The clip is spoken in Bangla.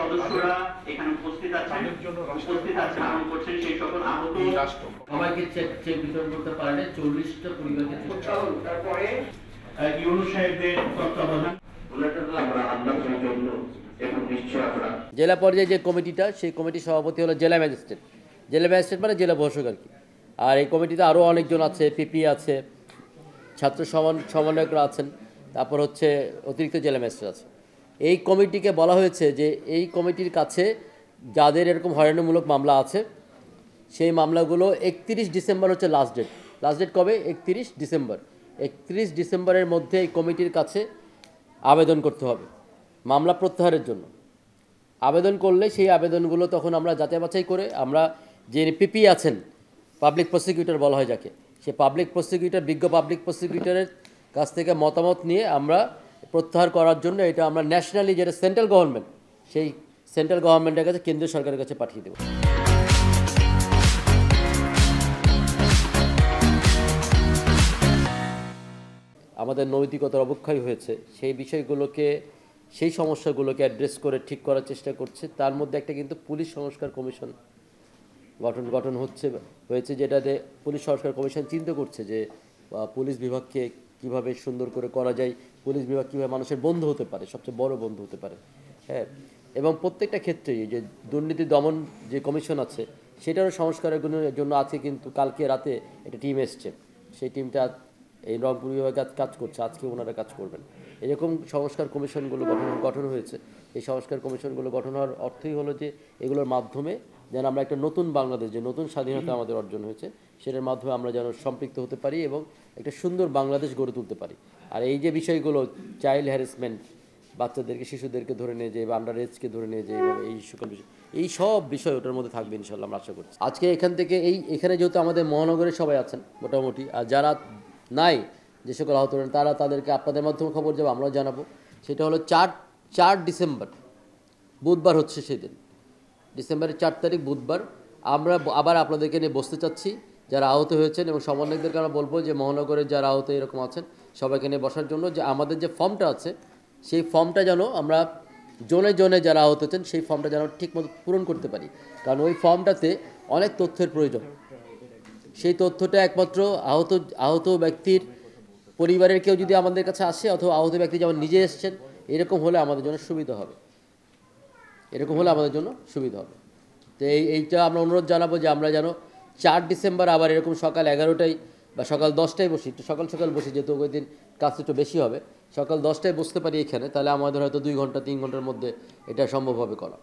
সদস্যরা এখানে উপস্থিত আছেন ধারণ করছেন সেই সকল আহত সবাইকে চেক বিতরণ করতে পারলে 40টা পরিবারকে তারপরে ইউনূস সাহেবদের তত্ত্বাবধান জেলা পর্যায়ে যে কমিটিটা, সেই কমিটির সভাপতি হলো জেলা ম্যাজিস্ট্রেট। জেলা ম্যাজিস্ট্রেট মানে জেলা প্রশাসক আর কি। আর এই কমিটিতে আরও অনেকজন আছে, পিপি আছে, ছাত্র সমন্বয়করা আছেন, তারপর হচ্ছে অতিরিক্ত জেলা ম্যাজিস্ট্রেট আছে। এই কমিটিকে বলা হয়েছে যে এই কমিটির কাছে যাদের এরকম হয়রানিমূলক মামলা আছে সেই মামলাগুলো 31 ডিসেম্বর হচ্ছে লাস্ট ডেট। লাস্ট ডেট কবে? 31 ডিসেম্বর। 31 ডিসেম্বরের মধ্যে এই কমিটির কাছে আবেদন করতে হবে মামলা প্রত্যাহারের জন্য। আবেদন করলে সেই আবেদনগুলো তখন আমরা যাচাই বাছাই করে আমরা যে পিপি আছেন, পাবলিক প্রসিকিউটর বলা হয় যাকে, সে পাবলিক প্রসিকিউটর, বিজ্ঞ পাবলিক প্রসিকিউটরের কাছ থেকে মতামত নিয়ে আমরা প্রত্যাহার করার জন্য এটা আমরা ন্যাশনালি, যেটা সেন্ট্রাল গভর্নমেন্ট, সেই সেন্ট্রাল গভর্নমেন্টের কাছে, কেন্দ্রীয় সরকারের কাছে পাঠিয়ে দেব। আমাদের নৈতিকতার অবক্ষয় হয়েছে, সেই বিষয়গুলোকে, সেই সমস্যাগুলোকে অ্যাড্রেস করে ঠিক করার চেষ্টা করছে। তার মধ্যে একটা কিন্তু পুলিশ সংস্কার কমিশন গঠন হয়েছে, যেটাতে পুলিশ সংস্কার কমিশন চিন্তা করছে যে পুলিশ বিভাগকে কিভাবে সুন্দর করে করা যায়, পুলিশ বিভাগ কীভাবে মানুষের বন্ধু হতে পারে, সবচেয়ে বড় বন্ধু হতে পারে। হ্যাঁ, এবং প্রত্যেকটা ক্ষেত্রেই যে দুর্নীতি দমন যে কমিশন আছে সেটারও সংস্কারের জন্য আজকে কিন্তু কালকে রাতে একটা টিম এসছে, সেই টিমটা এই রংপুর বিভাগে কাজ করছে, আজকে ওনারা কাজ করবেন। এরকম সংস্কার কমিশনগুলো গঠন হয়েছে। এই সংস্কার কমিশনগুলো গঠন হওয়ার অর্থই হলো যে এগুলোর মাধ্যমে যেন আমরা একটা নতুন বাংলাদেশ, যে নতুন স্বাধীনতা আমাদের অর্জন হয়েছে, সেটার মাধ্যমে আমরা যেন সম্পৃক্ত হতে পারি এবং একটা সুন্দর বাংলাদেশ গড়ে তুলতে পারি। আর এই যে বিষয়গুলো, চাইল্ড হ্যারাসমেন্ট, বাচ্চাদেরকে, শিশুদেরকে ধরে নিয়ে যে, আন্ডার এজকে ধরে নিয়ে যে, এই সকল বিষয়, এই সব বিষয় ওটার মধ্যে থাকবে ইনশাল্লাহ, আমরা আশা করছি। আজকে এখান থেকে এখানে যেহেতু আমাদের মহানগরের সবাই আছেন মোটামুটি, আর যারা নাই, যে সকল আহত তারা, তাদেরকে আপনাদের মাধ্যমে খবর যাবে, আমরাও জানাবো। সেটা হলো 4 ডিসেম্বর, বুধবার হচ্ছে সেদিন, ডিসেম্বরের 4 তারিখ বুধবার। আমরা আবার আপনাদেরকে নিয়ে বসতে চাচ্ছি, যারা আহত হয়েছেন, এবং সমন্বয়কদেরকে আমরা বলবো যে মহানগরের যারা আহত এরকম আছেন সবাইকে নিয়ে বসার জন্য, যে আমাদের যে ফর্মটা আছে সেই ফর্মটা যেন আমরা জোনে জোনে যারা আহত হচ্ছেন সেই ফর্মটা যেন ঠিকমতো পূরণ করতে পারি। কারণ ওই ফর্মটাতে অনেক তথ্যের প্রয়োজন। সেই তথ্যটা একমাত্র আহত ব্যক্তির পরিবারের কেউ যদি আমাদের কাছে আসে, অথবা আহত ব্যক্তি যেমন নিজে এসছেন, এরকম হলে আমাদের জন্য সুবিধা হবে, তো এইটা আমরা অনুরোধ জানাবো যে আমরা যেন 4 ডিসেম্বর আবার এরকম সকাল 11টায় বা সকাল 10টায় বসি, একটু সকাল বসি, যেহেতু ওই দিন কাজ একটু বেশি হবে, সকাল 10টায় বসতে পারি এখানে, তাহলে আমাদের হয়তো 2 ঘন্টা 3 ঘন্টার মধ্যে এটা সম্ভব হবে করা।